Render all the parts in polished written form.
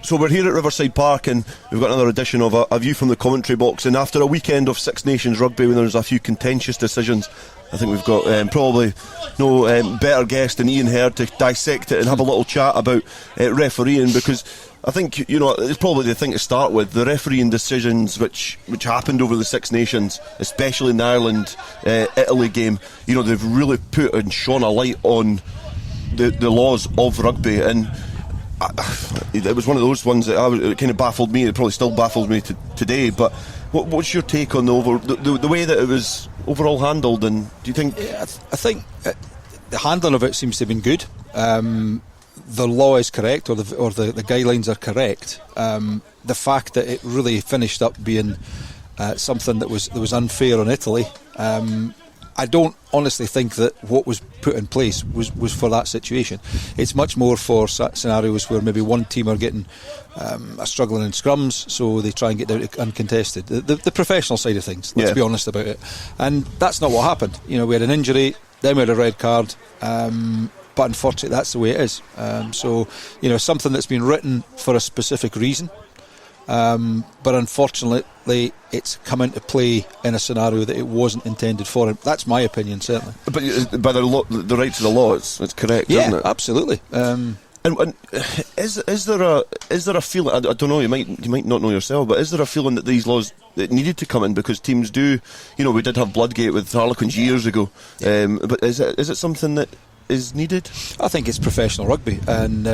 So we're here at Riverside Park and we've got another edition of a view from the commentary box, and after a weekend of Six Nations rugby when there's a few contentious decisions, I think we've got probably no better guest than Iain Heard to dissect it and have a little chat about refereeing, because I think, you know, it's probably the thing to start with. The refereeing decisions which happened over the Six Nations, especially in the Ireland-Italy game, you know, they've really put and shone a light on the laws of rugby, and it was one of those ones that it kind of baffled me. It probably still baffles me today. But what's your take on the way that it was overall handled? And do you think? Yeah, I think the handling of it seems to have been good. The law is correct, or the guidelines are correct. The fact that it really finished up being something that was unfair on Italy. I don't honestly think that what was put in place was for that situation. It's much more for scenarios where maybe one team are getting struggling in scrums, so they try and get down to uncontested. The professional side of things, let's be honest about it. And that's not what happened. You know, we had an injury, then we had a red card, but unfortunately that's the way it is. So, you know, something that's been written for a specific reason. But unfortunately it's come into play in a scenario that it wasn't intended for. That's my opinion, certainly. But by the rights of the law, it's correct, isn't it? Yeah, absolutely. And is there a feeling? I don't know. You might not know yourself, but is there a feeling that these laws that needed to come in because teams do? You know, we did have Bloodgate with Harlequins years ago, but is it something that is needed? I think it's professional rugby, and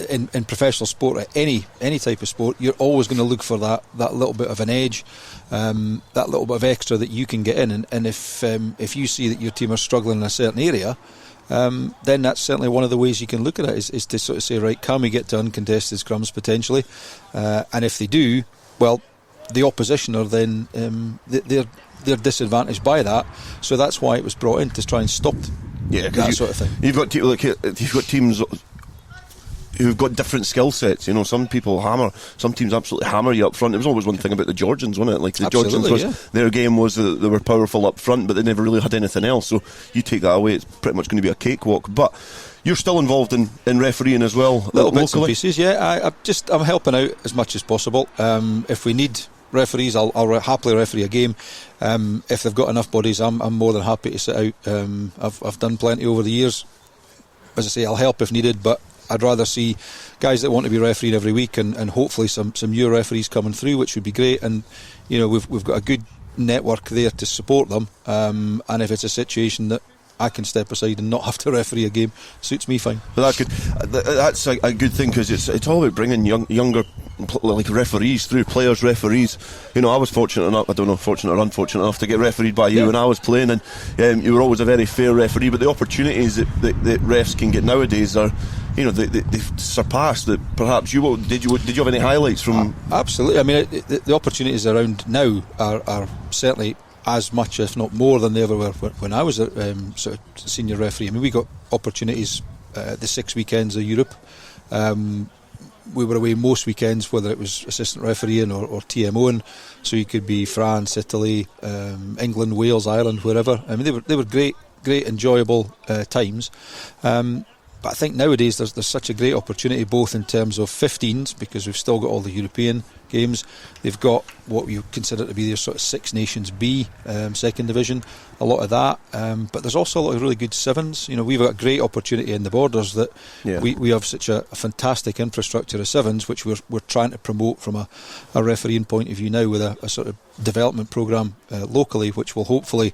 in professional sport, any type of sport, you're always going to look for that little bit of an edge, that little bit of extra that you can get in, and if you see that your team are struggling in a certain area, then that's certainly one of the ways you can look at it, is to sort of say, right, can we get to uncontested scrums potentially, and if they do, well, the opposition are then they're disadvantaged by that, so that's why it was brought in, to try and stop that sort of thing. You've got teams who've got different skill sets. You know, some teams absolutely hammer you up front. There was always one thing about the Georgians, wasn't it? Like the Georgians, their game was that they were powerful up front, but they never really had anything else. So you take that away, it's pretty much going to be a cakewalk. But you're still involved in refereeing as well, little bits and pieces. Yeah, I'm helping out as much as possible. If we need referees, I'll happily referee a game. If they've got enough bodies, I'm more than happy to sit out. I've done plenty over the years. As I say, I'll help if needed, but I'd rather see guys that want to be refereeing every week, and hopefully some new referees coming through, which would be great. And you know, we've got a good network there to support them. And if it's a situation that I can step aside and not have to referee a game, suits me fine. But that's a good thing, because it's all about bringing younger like referees through, referees. You know, I was fortunate enough, I don't know, fortunate or unfortunate enough to get refereed by you when I was playing, and you were always a very fair referee. But the opportunities that refs can get nowadays are, you know, they've surpassed that. Perhaps did you have any highlights from? Absolutely. I mean, the opportunities around now are certainly as much, if not more, than they ever were when I was a sort of senior referee. I mean, we got opportunities the 6 weekends of Europe. We were away most weekends, whether it was assistant refereeing or TMOing, so you could be France, Italy, England, Wales, Ireland, wherever. I mean, they were great, enjoyable times. But I think nowadays there's such a great opportunity, both in terms of 15s, because we've still got all the European games. They've got what we consider to be their sort of Six Nations B, second division, a lot of that. But there's also a lot of really good sevens. You know, we've got a great opportunity in the borders that we have such a fantastic infrastructure of sevens, which we're trying to promote from a refereeing point of view now, with a sort of development programme locally, which will hopefully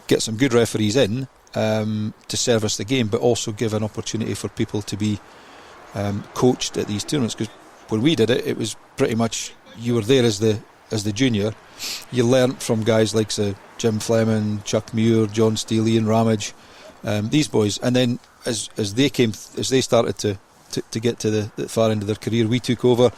get some good referees in to service the game, but also give an opportunity for people to be coached at these tournaments. Because when we did it, it was pretty much you were there as the junior. You learnt from guys like Jim Fleming, Chuck Muir, John Steele, Ian Ramage, these boys, and then as they started to get to the far end of their career, we took over.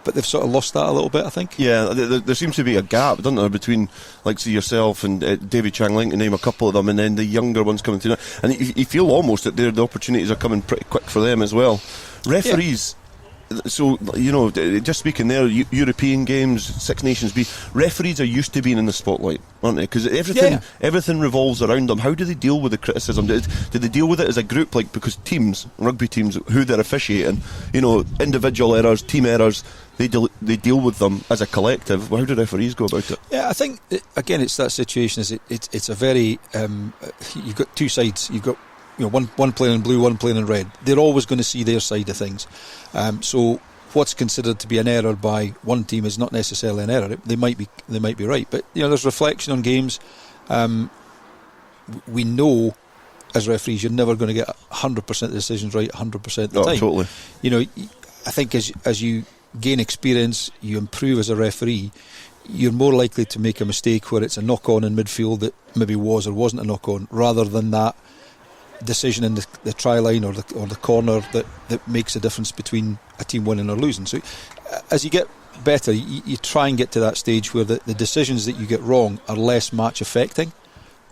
But they've sort of lost that a little bit, I think. Yeah, there seems to be a gap, doesn't there, between, like, say, yourself and David Chang-Ling, to name a couple of them, and then the younger ones coming through. And you feel almost that the opportunities are coming pretty quick for them as well. Referees, so, you know, just speaking there, European games, Six Nations B, referees are used to being in the spotlight. aren't they? Because everything revolves around them. How do they deal with the criticism? Do they deal with it as a group? Like, because teams, rugby teams, who they're officiating, individual errors, team errors, they deal with them as a collective. How do referees go about it? Yeah, I think again, it's that situation. It's a very you've got two sides. You've got one playing in blue, one playing in red. They're always going to see their side of things. So what's considered to be an error by one team is not necessarily an error. They might be right, but there's reflection on games. We know as referees you're never going to get 100% of the decisions right 100% of the time. Totally. I think as you gain experience, you improve as a referee, you're more likely to make a mistake where it's a knock-on in midfield that maybe was or wasn't a knock-on, rather than that decision in the try line or the corner that makes a difference between a team winning or losing. So as you get better, you try and get to that stage where the decisions that you get wrong are less match affecting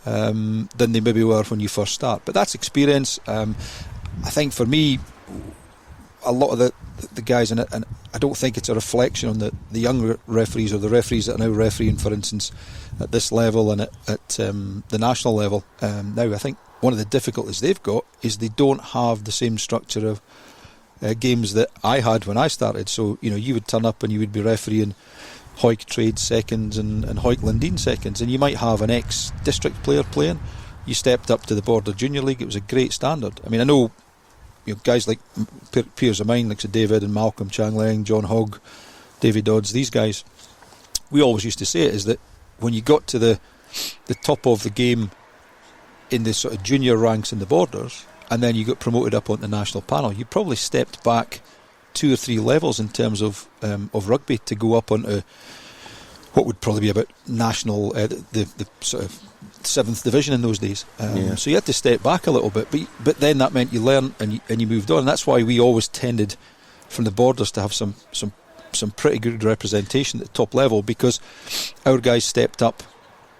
than they maybe were when you first start. But that's experience. I think for me, a lot of the guys, and I don't think it's a reflection on the younger referees or the referees that are now refereeing, for instance, at this level and at the national level. Now, I think one of the difficulties they've got is they don't have the same structure of games that I had when I started. So, you would turn up and you would be refereeing Hawick Trade seconds and Hawick Lundin seconds, and you might have an ex-district player playing. You stepped up to the Border Junior League. It was a great standard. I mean, I know guys like peers of mine, like David and Malcolm Changleng, John Hogg, David Dodds, these guys, we always used to say it, is that when you got to the top of the game in the sort of junior ranks in the Borders, and then you got promoted up onto the national panel, you probably stepped back 2 or 3 levels in terms of rugby to go up onto what would probably be about national, the sort of 7th division in those days. So you had to step back a little bit, but then that meant you learned and you moved on. And that's why we always tended from the Borders to have some pretty good representation at the top level, because our guys stepped up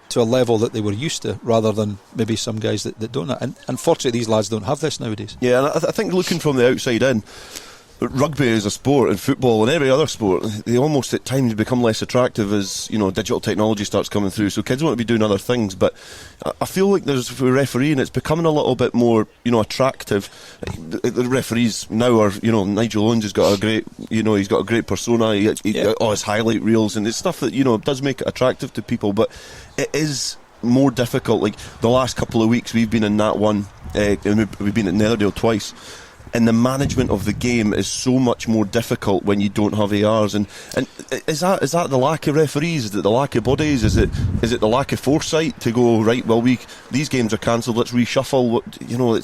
to a level that they were used to, rather than maybe some guys that don't. And unfortunately, these lads don't have this nowadays. Yeah, and I think looking from the outside in, rugby as a sport, and football and every other sport, they almost at times become less attractive as digital technology starts coming through. So kids want to be doing other things, but I feel like for refereeing, it's becoming a little bit more attractive. The referees now are Nigel Owens has got a great he's got a great persona. He got his highlight reels, and it's stuff that does make it attractive to people, but it is more difficult. Like the last couple of weeks, we've been in that one, and we've been at Netherdale twice. And the management of the game is so much more difficult when you don't have ARs. And is that the lack of referees? Is it the lack of bodies? Is it the lack of foresight to go, right, well, these games are cancelled, let's reshuffle?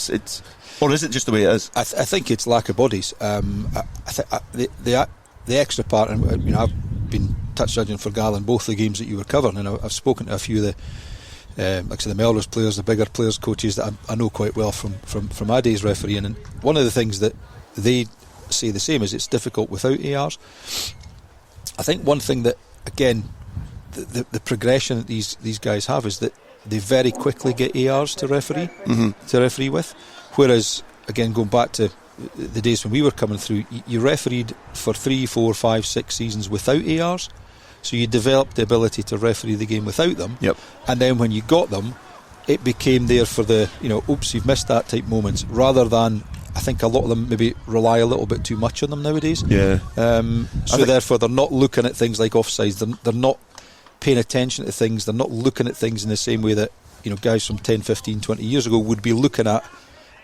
It's or is it just the way it is? I think it's lack of bodies. The extra part, and I've been touch judging for Gal in both the games that you were covering, and I've spoken to a few of the like I said, the Melrose players, the bigger players, coaches that I know quite well from my days refereeing, and one of the things that they say the same is it's difficult without ARs. I think one thing that, again, the progression that these guys have is that they very quickly get ARs to referee with, whereas, again, going back to the days when we were coming through, you refereed for 3, 4, 5, 6 seasons without ARs. So you developed the ability to referee the game without them. Yep. And then when you got them, it became there for the, oops, you've missed that type moments, rather than, I think a lot of them maybe rely a little bit too much on them nowadays. Yeah. So therefore they're not looking at things like offsides, they're not paying attention to things, they're not looking at things in the same way that guys from 10, 15, 20 years ago would be looking at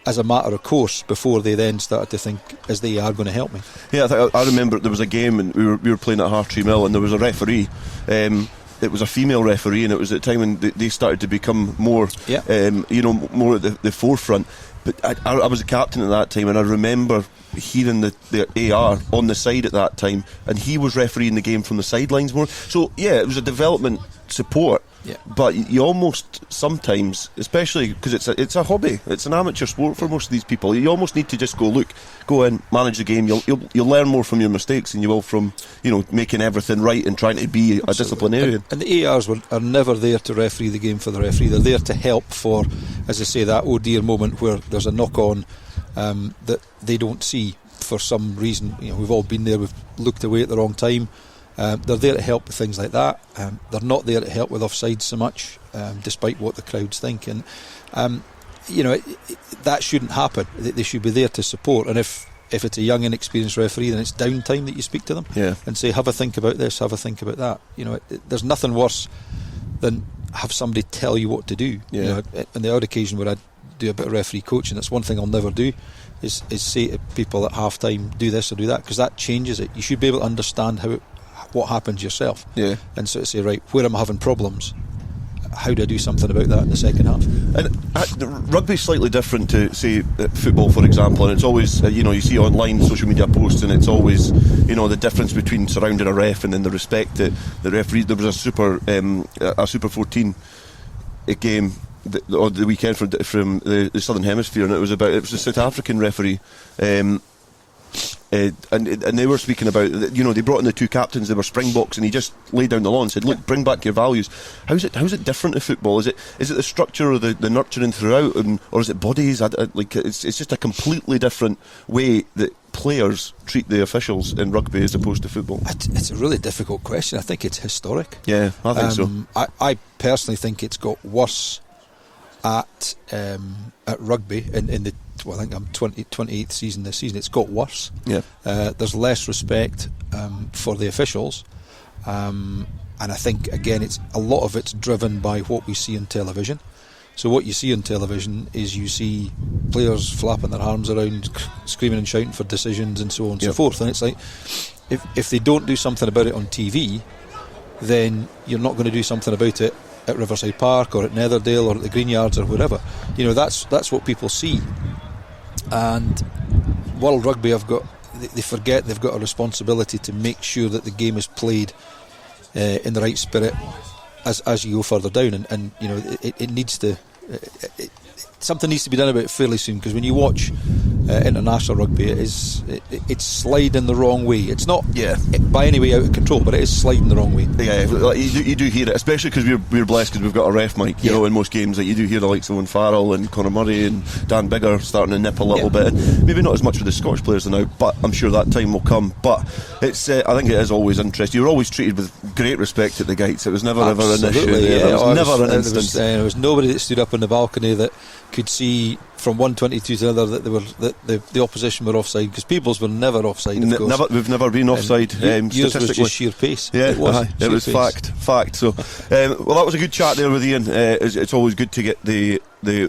as a matter of course, before they then started to think, is the AR going to help me? Yeah, I remember there was a game and we were playing at Hartree Mill, and there was a referee. It was a female referee, and it was at the time when they started to become more, more at the forefront. But I was a captain at that time, and I remember hearing the AR on the side at that time, and he was refereeing the game from the sidelines more. So yeah, it was a development support. Yeah. But you almost sometimes, especially because it's a hobby, it's an amateur sport for most of these people, you almost need to just go in, manage the game. You'll learn more from your mistakes than you will from making everything right and trying to be a disciplinarian. And the ARs are never there to referee the game for the referee. They're there to help for, as I say, that oh dear moment where there's a knock on that they don't see for some reason. We've all been there. We've looked away at the wrong time. They're there to help with things like that. They're not there to help with offside so much, despite what the crowds think. And that shouldn't happen. They should be there to support. And if it's a young, inexperienced referee, then it's downtime that you speak to them and say, have a think about this, have a think about that. There's nothing worse than have somebody tell you what to do. On the odd occasion where I do a bit of referee coaching, that's one thing I'll never do, is say to people at half time, do this or do that, because that changes it. You should be able to understand what happens yourself, and sort of say, right, where am I having problems? How do I do something about that in the second half? And rugby's slightly different to, say, football, for example, and it's always, you see online social media posts, and it's always, the difference between surrounding a ref and then the respect that the referee. There was a Super 14 game the weekend from the Southern Hemisphere, and it was a South African referee. And they were speaking about, they brought in the two captains, they were Springboks, and he just laid down the law and said, look, bring back your values. How's it different to football? Is it the structure or the nurturing throughout, or is it bodies? It's just a completely different way that players treat the officials in rugby as opposed to football. It's a really difficult question. I think it's historic. Yeah, I think so. I personally think it's got worse at rugby in the, I think I'm 28th season this season. It's got worse. There's less respect for the officials, and I think again a lot of it's driven by what we see on television. So what you see on television is you see players flapping their arms around, screaming and shouting for decisions and so on and so forth, and it's like if they don't do something about it on TV, then you're not going to do something about it at Riverside Park or at Netherdale or at the Green Yards or wherever. That's what people see. And World Rugby they forget they've got a responsibility to make sure that the game is played in the right spirit as you go further down, and it needs to something needs to be done about it fairly soon, because when you watch international rugby, it's sliding the wrong way. It's not by any way out of control, but it is sliding the wrong way. You do hear it, especially because we're blessed because we've got a ref mic, in most games. You do hear the likes of Owen Farrell and Conor Murray and Dan Biggar starting to nip a little bit, and maybe not as much with the Scottish players now, but I'm sure that time will come. But it's I think it is always interesting. You're always treated with great respect at the gates. It was never ever an issue. There was never an instance. There was nobody that stood up on the balcony that could see from one 22 to another that the opposition were offside, because Peebles were never offside, of course. We've never been offside statistically. Yours was just sheer pace. It was fact. So well, that was a good chat there with Iain. It's always good to get the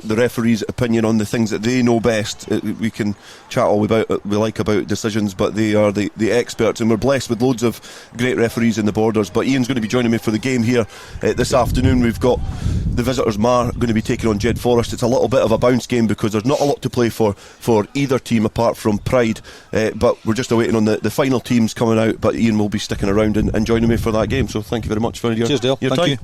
referee's opinion on the things that they know best. We can chat all about we like about decisions, but they are the experts, and we're blessed with loads of great referees in the Borders. But Ian's going to be joining me for the game here this afternoon. We've got the visitors Mar going to be taking on Jed Forest. It's a little bit of a bounce game because there's not a lot to play for either team apart from Pride, but we're just awaiting on the final teams coming out. But Iain will be sticking around and joining me for that game, so thank you very much for your Cheers, Dale. Thank time. You.